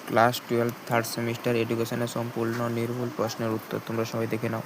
Class 12 third semester এডুকেশনের সম্পূর্ণ নির্ভুল প্রশ্নের উত্তর তোমরা সবাই দেখে নাও।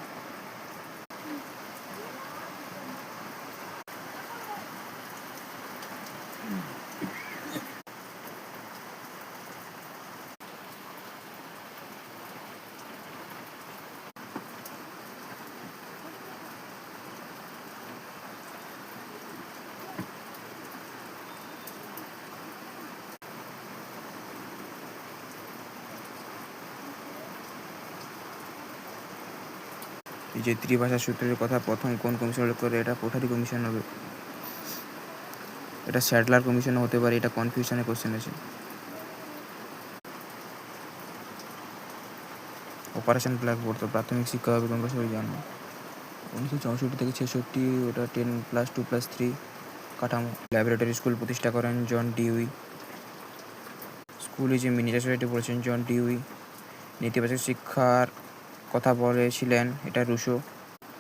এই যে ত্রিভাষা সূত্রের কথা প্রথম কোন কমিশন উল্লেখ করে? এটা কোঠারি কমিশন হবে। এটা স্যাডলার কমিশনও হতে পারে, এটা কনফিউশনের কোশ্চেন আছে। অপারেশন ব্ল্যাকবোর্ড তো প্রাথমিক শিক্ষা হবে, তোমরা সবাই জানো। 1964 থেকে 1966 ওটা 10+2+3 কাঠামো। ল্যাবরেটরি স্কুল প্রতিষ্ঠা করেন John Dewey. School is a miniature society বলেছেন জন ডিউই। নেতিবাচক শিক্ষার কথা বলেছিলেন, এটা রুশো।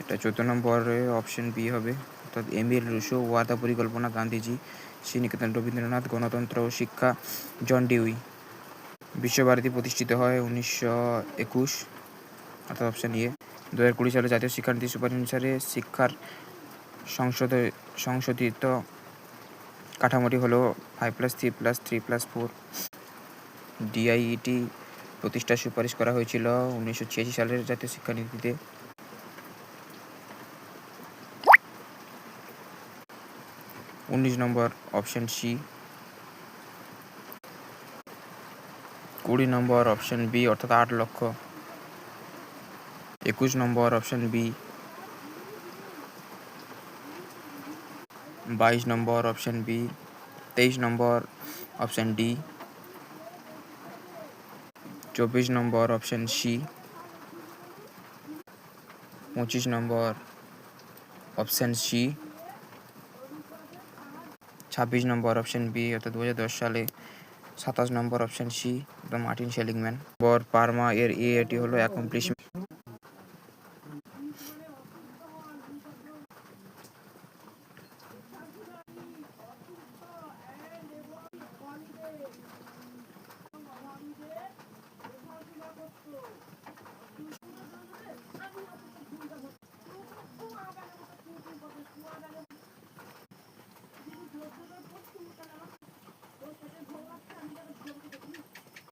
এটা 14 নম্বরে অপশন বি হবে, অর্থাৎ এমিল রুশো। ওয়াদা পরিকল্পনা গান্ধীজি। শ্রীনিকেতন রবীন্দ্রনাথ। গণতন্ত্র ও শিক্ষা জন ডিউই। বিশ্বভারতী প্রতিষ্ঠিত হয় 1921, অর্থাৎ অপশন এ। 2020 সালে জাতীয় শিক্ষানীতি সুপারিশ অনুসারে শিক্ষার সংশোধিত কাঠামোটি হলো 5+3+3+4। ডিআইইটি প্রতিষ্ঠার সুপারিশ করা হয়েছিল 1986 সালের জাতীয় শিক্ষানীতিতে। 19 নম্বর অপশন সি। 20 নম্বর অপশন বি, অর্থাৎ 8 লক্ষ। 21 নম্বর অপশন বি। 22 নম্বর অপশন বি। 23 নম্বর অপশন ডি। 24 নম্বর অপশন সি। 25 নম্বর অপশন সি। 26 নম্বর অপশন বি, অর্থাৎ 2010 সালে। 27 নম্বর অপশন সি, মার্টিন সেলিগম্যান। পারমা এর এটি হলো অ্যাকমপ্লিশমেন্ট।